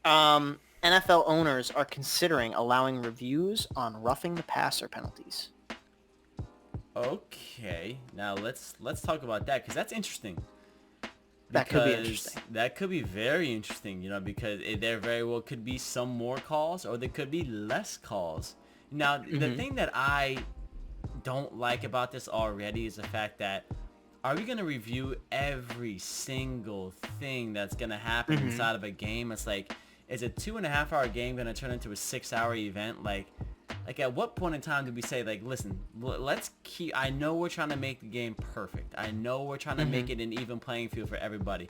NFL owners are considering allowing reviews on roughing the passer penalties. Okay, now let's talk about that because that's interesting. That could be Because interesting. that could be very interesting, because there very well could be some more calls or there could be less calls. Now, the Hmm. thing that I don't like about this already is the fact that are we going to review every single thing that's going to happen Hmm. inside of a game? It's like, is a 2.5 hour game going to turn into a 6 hour event? Like at what point in time do we say, like, listen, let's keep, I know we're trying to make the game perfect. I know we're trying to Hmm. make it an even playing field for everybody.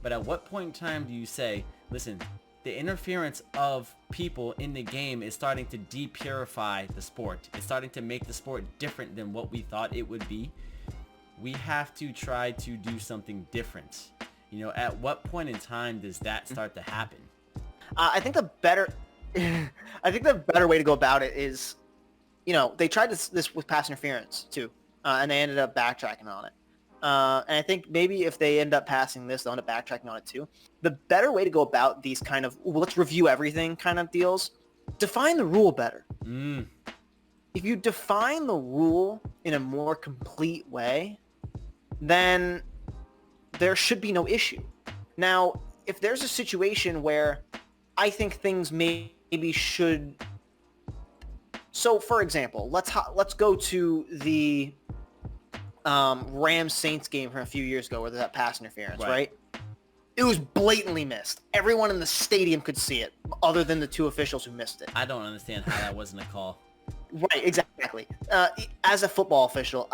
But at what point in time do you say, listen, the interference of people in the game is starting to depurify the sport. It's starting to make the sport different than what we thought it would be. We have to try to do something different. At what point in time does that start to happen? I think the better, I think the better way to go about it is, they tried this with pass interference too, and they ended up backtracking on it. And I think maybe if they end up passing this, they'll end up backtracking on it too. The better way to go about these kind of let's review everything kind of deals, define the rule better. Mm, If you define the rule in a more complete way, then there should be no issue. Now, if there's a situation where I think things maybe should, so for example, let's go to the Rams Saints game from a few years ago where there's that pass interference, right. right? It was blatantly missed. Everyone in the stadium could see it, other than the two officials who missed it. I don't understand how that wasn't a call. Right, exactly. As a football official,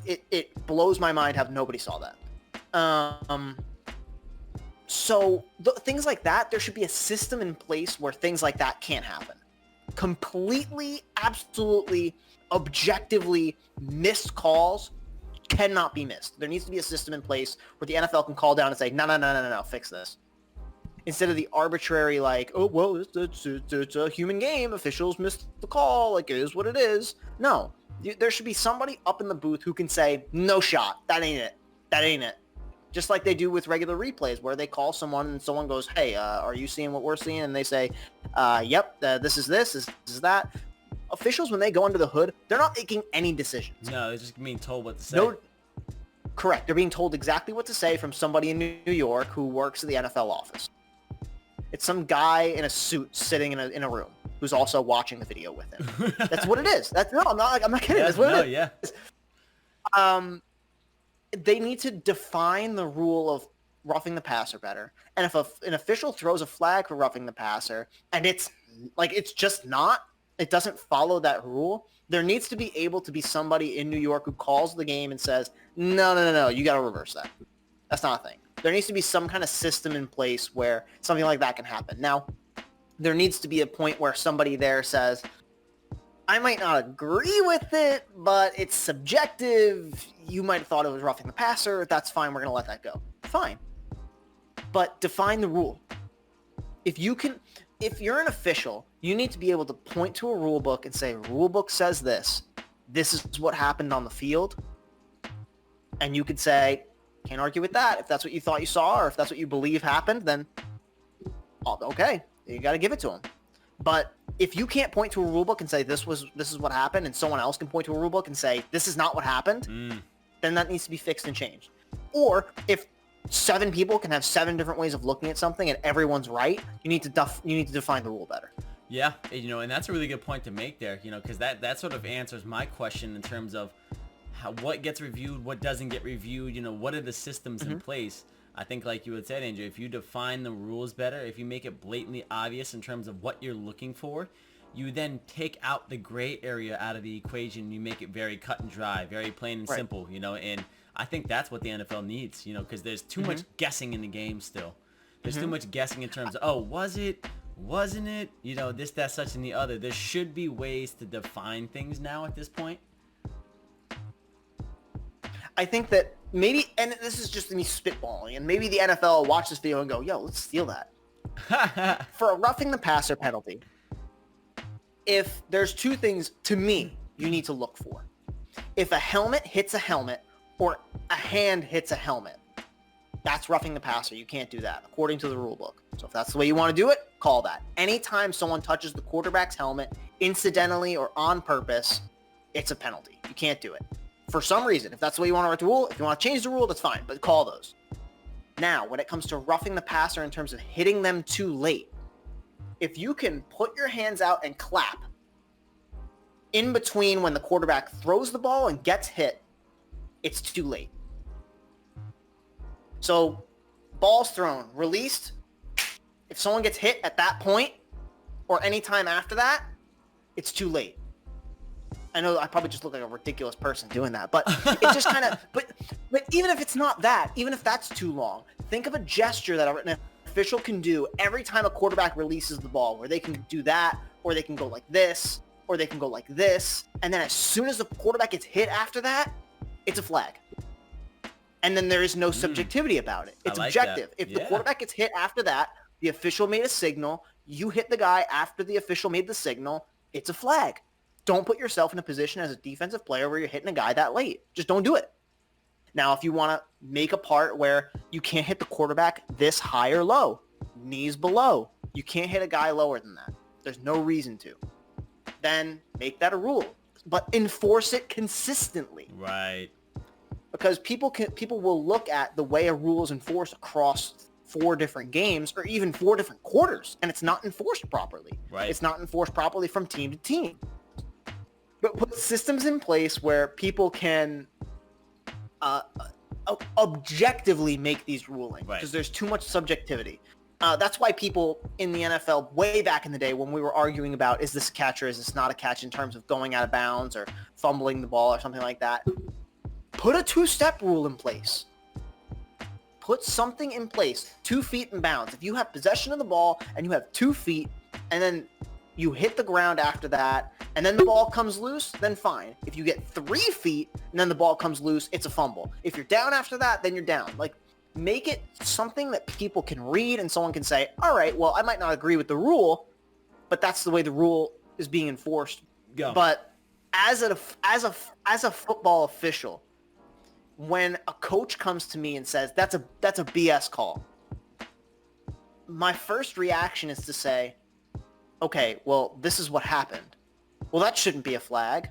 it blows my mind how nobody saw that. So things like that, there should be a system in place where things like that can't happen. Completely, absolutely, objectively missed calls cannot be missed. There needs to be a system in place where the NFL can call down and say, no, no, no, no, no, no, fix this. Instead of the arbitrary, like, oh, well, it's a human game. Officials missed the call. Like, it is what it is. No. There should be somebody up in the booth who can say, no shot. That ain't it. That ain't it. Just like they do with regular replays where they call someone and someone goes, hey, are you seeing what we're seeing? And they say, yep, this is that. Officials, when they go under the hood, they're not making any decisions. No, they're just being told what to say. No, correct. They're being told exactly what to say from somebody in New York who works at the NFL office. It's some guy in a suit sitting in a room who's also watching the video with him. That's what it is. I'm not kidding. Yeah, That's what it is. yeah. They need to define the rule of roughing the passer better. And if an official throws a flag for roughing the passer and it's just not, it doesn't follow that rule, there needs to be able to be somebody in New York who calls the game and says, no, you got to reverse that. That's not a thing. There needs to be some kind of system in place where something like that can happen. Now, there needs to be a point where somebody there says, I might not agree with it, but it's subjective. You might have thought it was roughing the passer. That's fine. We're going to let that go. Fine. But define the rule. If you're an official, you need to be able to point to a rule book and say, rule book says this. This is what happened on the field. And you could say, can't argue with that. If that's what you thought you saw or if that's what you believe happened, then okay, you got to give it to them. But if you can't point to a rule book and say this is what happened, and someone else can point to a rule book and say this is not what happened, then that needs to be fixed and changed. Or if 7 people can have 7 different ways of looking at something and everyone's right, you need to define the rule better. Yeah, and that's a really good point to make there, because that sort of answers my question in terms of what gets reviewed, what doesn't get reviewed, what are the systems in place. I think like you had said, Andrew, if you define the rules better, if you make it blatantly obvious in terms of what you're looking for, you then take out the gray area out of the equation. You make it very cut and dry, very plain and simple, and I think that's what the NFL needs, because there's too much guessing in the game still. There's too much guessing in terms of, oh, was it? Wasn't it? This, that, such, and the other. There should be ways to define things now at this point. I think that maybe, and this is just me spitballing, and maybe the NFL will watch this video and go, yo, let's steal that. For a roughing the passer penalty, if there's 2 things, to me, you need to look for. If a helmet hits a helmet or a hand hits a helmet, That's roughing the passer. You can't do that according to the rule book. So if that's the way you want to do it, call that. Anytime someone touches the quarterback's helmet incidentally or on purpose, it's a penalty. You can't do it. For some reason, if that's the way you want to write the rule, if you want to change the rule, that's fine, but call those. Now, when it comes to roughing the passer in terms of hitting them too late, if you can put your hands out and clap in between when the quarterback throws the ball and gets hit, it's too late. So, ball's thrown, released. If someone gets hit at that point or any time after that, it's too late. I know I probably just look like a ridiculous person doing that, but it just kind of, but even if it's not that, even if that's too long, think of a gesture that an official can do every time a quarterback releases the ball, where they can do that, or they can go like this, or they can go like this, and then as soon as the quarterback gets hit after that, it's a flag. And then there is no subjectivity about it. It's objective. If the quarterback gets hit after that, the official made a signal, you hit the guy after the official made the signal, it's a flag. Don't put yourself in a position as a defensive player where you're hitting a guy that late. Just don't do it. Now, if you want to make a part where you can't hit the quarterback this high or low, knees below, you can't hit a guy lower than that. There's no reason to. Then make that a rule, but enforce it consistently. Right. Because people will look at the way a rule is enforced across 4 different games or even 4 different quarters, and it's not enforced properly. Right. It's not enforced properly from team to team. But put systems in place where people can objectively make these rulings, because there's too much subjectivity. That's why people in the NFL way back in the day, when we were arguing about is this a catch or is this not a catch in terms of going out of bounds or fumbling the ball or something like that, put a 2-step rule in place. Put something in place, 2 feet in bounds. If you have possession of the ball and you have 2 feet and then you hit the ground after that and then the ball comes loose, then fine. If you get 3 feet and then the ball comes loose, it's a fumble. If you're down after that, then you're down. Like, make it something that people can read and someone can say, all right, well, I might not agree with the rule, but that's the way the rule is being enforced. Go. But as a football official, when a coach comes to me and says that's a BS call, my first reaction is to say, okay, well, this is what happened. Well, that shouldn't be a flag.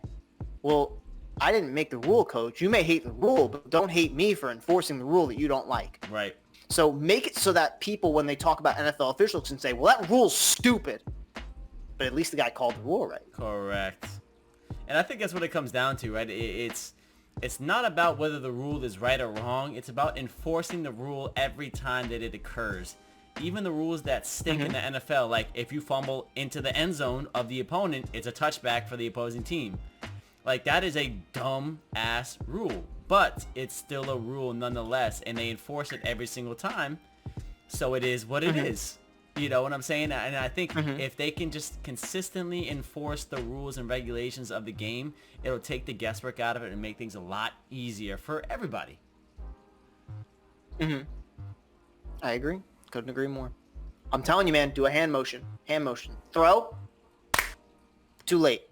Well, I didn't make the rule, coach. You may hate the rule, but don't hate me for enforcing the rule that you don't like. Right. So make it so that people, when they talk about NFL officials, can say, well, that rule's stupid. But at least the guy called the rule right. Correct. And I think that's what it comes down to, right? It's not about whether the rule is right or wrong. It's about enforcing the rule every time that it occurs. Even the rules that stink in the NFL, like if you fumble into the end zone of the opponent, it's a touchback for the opposing team. Like, that is a dumb-ass rule, but it's still a rule nonetheless, and they enforce it every single time, so it is what it is. You know what I'm saying? And I think if they can just consistently enforce the rules and regulations of the game, it'll take the guesswork out of it and make things a lot easier for everybody. I agree. Couldn't agree more. I'm telling you, man, do a hand motion. Hand motion. Throw. Too late.